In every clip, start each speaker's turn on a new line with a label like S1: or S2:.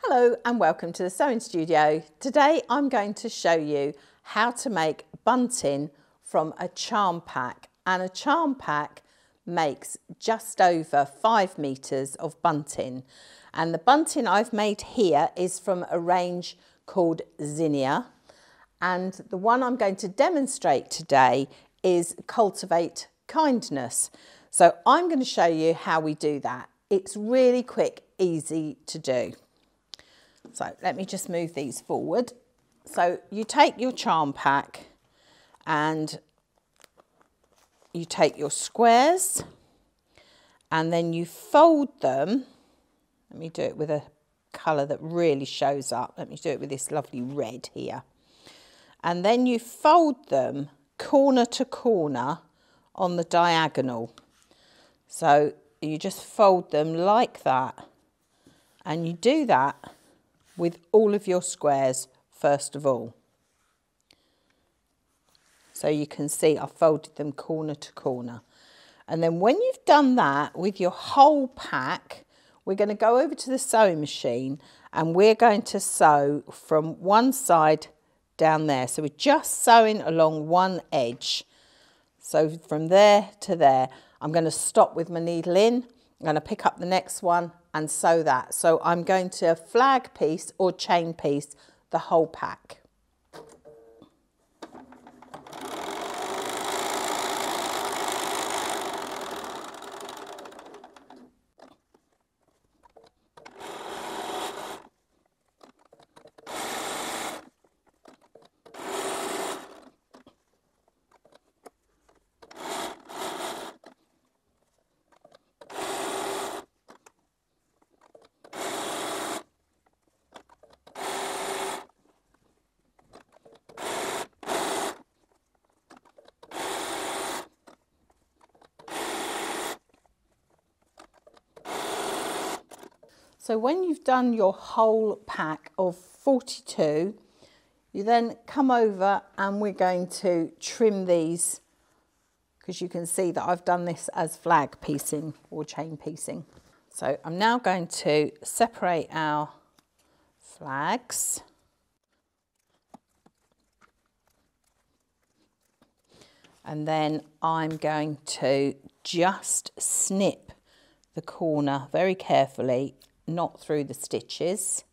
S1: Hello and welcome to the sewing studio. Today I'm going to show you how to make bunting from a charm pack, and a charm pack makes just over 5 meters of bunting, and the bunting I've made here is from a range called Zinnia, and the one I'm going to demonstrate today is Cultivate Kindness. So I'm going to show you how we do that. It's really quick, easy to do. So let me just move these forward. So you take your charm pack and you take your squares and then you fold them. Let me do it with a colour that really shows up. Let me do it with this lovely red here. And then you fold them corner to corner on the diagonal. So you just fold them like that, and you do that with all of your squares first of all. So you can see I've folded them corner to corner. And then when you've done that with your whole pack, we're going to go over to the sewing machine and we're going to sew from one side down there. So we're just sewing along one edge. So from there to there, I'm going to stop with my needle in. I'm going to pick up the next one and sew that. So I'm going to flag piece or chain piece the whole pack. So when you've done your whole pack of 42, you then come over and we're going to trim these, because you can see that I've done this as flag piecing or chain piecing. So I'm now going to separate our flags. And then I'm going to just snip the corner very carefully, not through the stitches,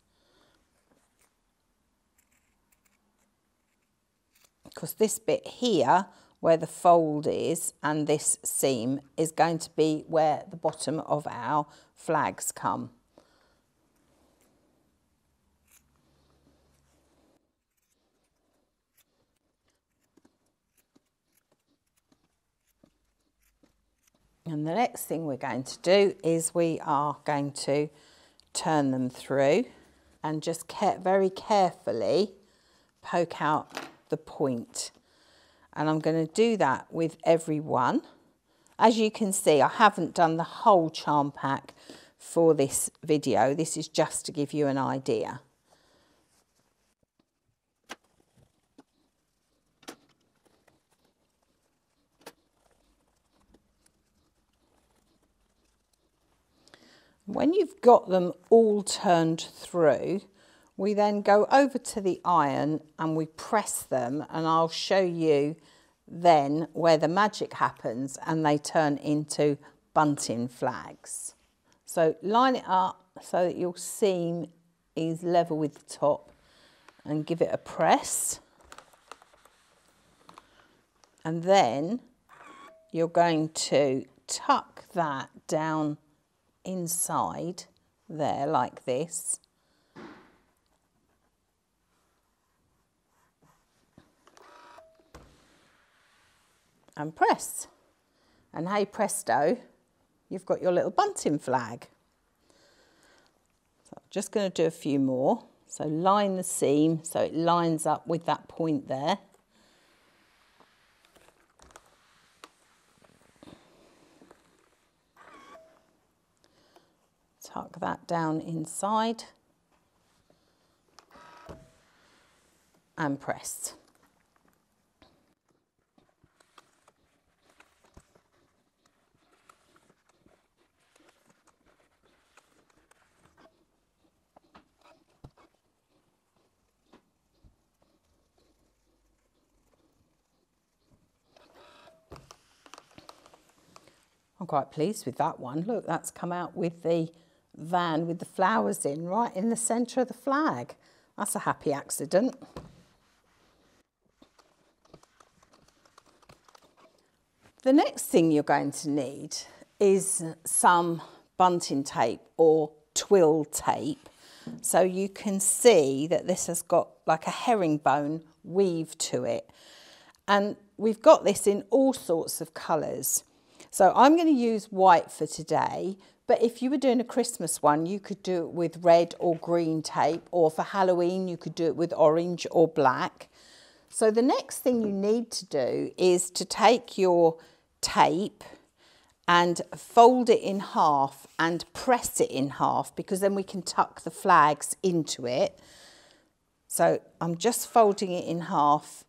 S1: because this bit here where the fold is and this seam is going to be where the bottom of our flags come. And the next thing we're going to do is we are going to turn them through and just very carefully poke out the point. And I'm going to do that with every one. As you can see, I haven't done the whole charm pack for this video. This is just to give you an idea. When you've got them all turned through, we then go over to the iron and we press them, and I'll show you then where the magic happens and they turn into bunting flags. So line it up so that your seam is level with the top and give it a press. And then you're going to tuck that down inside there like this, and press, and hey presto, you've got your little bunting flag. So I'm just going to do a few more. So line the seam so it lines up with that point there. Tuck that down inside and press. I'm quite pleased with that one. Look, that's come out with the van with the flowers in, right in the centre of the flag. That's a happy accident. The next thing you're going to need is some bunting tape or twill tape. So you can see that this has got like a herringbone weave to it. And we've got this in all sorts of colours. So I'm going to use white for today, but if you were doing a Christmas one, you could do it with red or green tape, or for Halloween, you could do it with orange or black. So the next thing you need to do is to take your tape and fold it in half and press it in half, because then we can tuck the flags into it. So I'm just folding it in half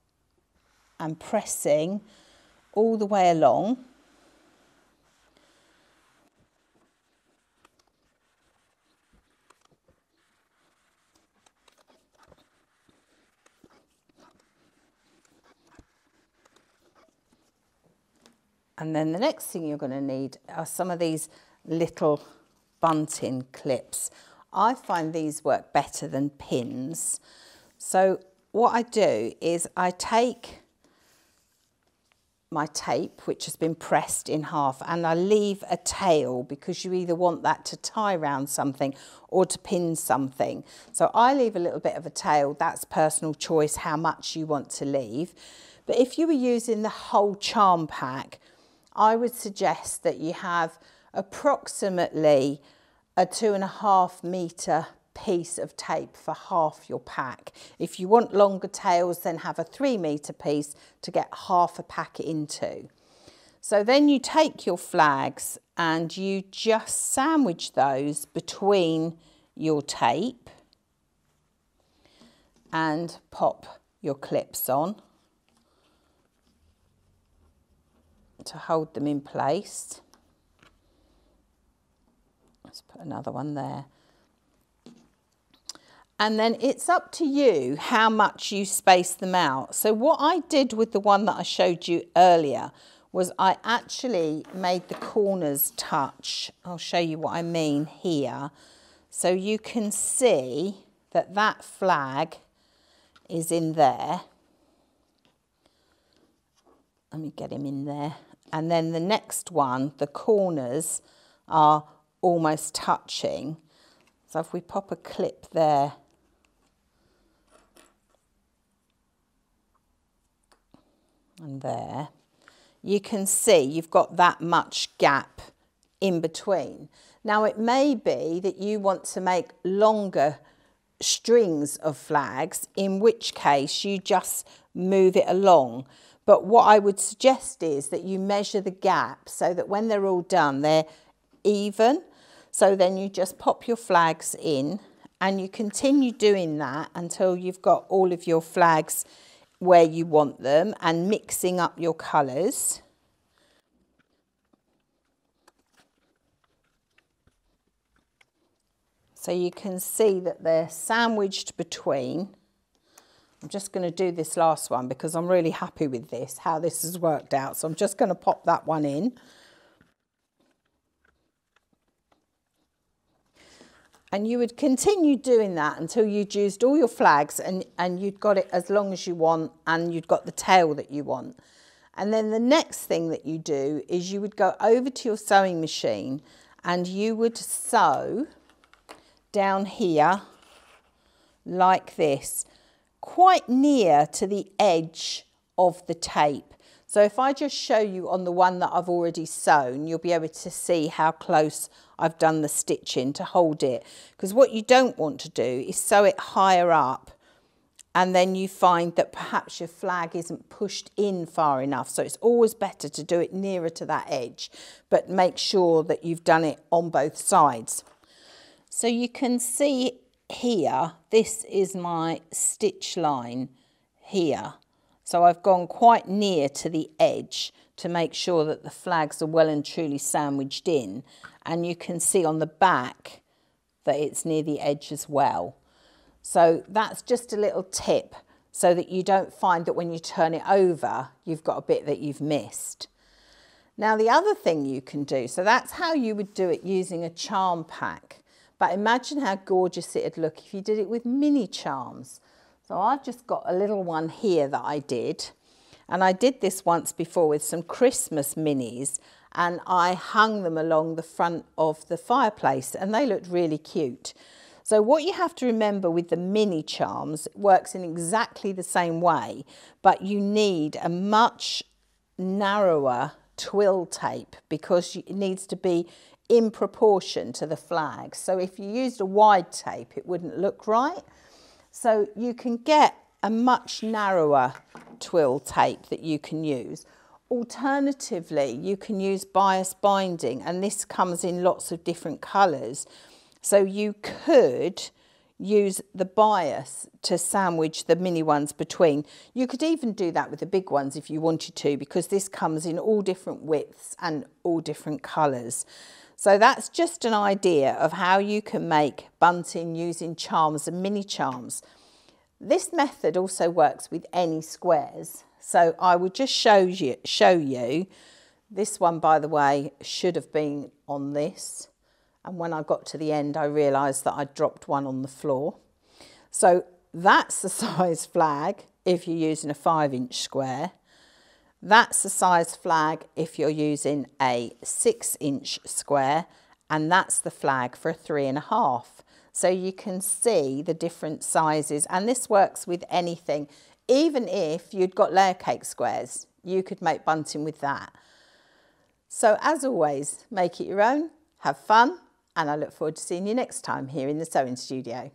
S1: and pressing all the way along. And then the next thing you're going to need are some of these little bunting clips. I find these work better than pins. So what I do is I take my tape, which has been pressed in half, and I leave a tail, because you either want that to tie around something or to pin something. So I leave a little bit of a tail. That's personal choice how much you want to leave. But if you were using the whole charm pack, I would suggest that you have approximately a 2.5 metre piece of tape for half your pack. If you want longer tails, then have a 3 metre piece to get half a pack into. So then you take your flags and you just sandwich those between your tape and pop your clips on to hold them in place. Let's put another one there. And then it's up to you how much you space them out. So what I did with the one that I showed you earlier was I actually made the corners touch. I'll show you what I mean here. So you can see that that flag is in there. Let me get him in there. And then the next one, the corners are almost touching. So if we pop a clip there, and there, you can see you've got that much gap in between. Now it may be that you want to make longer strings of flags, in which case you just move it along. But what I would suggest is that you measure the gap so that when they're all done, they're even. So then you just pop your flags in and you continue doing that until you've got all of your flags where you want them, and mixing up your colours. So you can see that they're sandwiched between. I'm just going to do this last one because I'm really happy with this, how this has worked out. So I'm just going to pop that one in. And you would continue doing that until you'd used all your flags and you'd got it as long as you want, and you'd got the tail that you want. And then the next thing that you do is you would go over to your sewing machine and you would sew down here like this, quite near to the edge of the tape. So if I just show you on the one that I've already sewn, you'll be able to see how close I've done the stitching to hold it. Because what you don't want to do is sew it higher up and then you find that perhaps your flag isn't pushed in far enough. So it's always better to do it nearer to that edge, but make sure that you've done it on both sides. So you can see here, this is my stitch line here. So I've gone quite near to the edge to make sure that the flags are well and truly sandwiched in. And you can see on the back that it's near the edge as well. So that's just a little tip so that you don't find that when you turn it over, you've got a bit that you've missed. Now the other thing you can do, so that's how you would do it using a charm pack. But imagine how gorgeous it'd look if you did it with mini charms. So I've just got a little one here that I did. And I did this once before with some Christmas minis, and I hung them along the front of the fireplace and they looked really cute. So what you have to remember with the mini charms, it works in exactly the same way, but you need a much narrower twill tape because it needs to be in proportion to the flag. So if you used a wide tape, it wouldn't look right. So you can get a much narrower twill tape that you can use. Alternatively, you can use bias binding, and this comes in lots of different colours. So you could use the bias to sandwich the mini ones between. You could even do that with the big ones if you wanted to, because this comes in all different widths and all different colours. So that's just an idea of how you can make bunting using charms and mini charms. This method also works with any squares. So I will just show you. This one, by the way, should have been on this. And when I got to the end, I realised that I dropped one on the floor. So that's the size flag if you're using a 5-inch square. That's the size flag if you're using a 6-inch square. And that's the flag for a 3.5. So you can see the different sizes, and this works with anything. Even if you'd got layer cake squares, you could make bunting with that. So as always, make it your own, have fun, and I look forward to seeing you next time here in the sewing studio.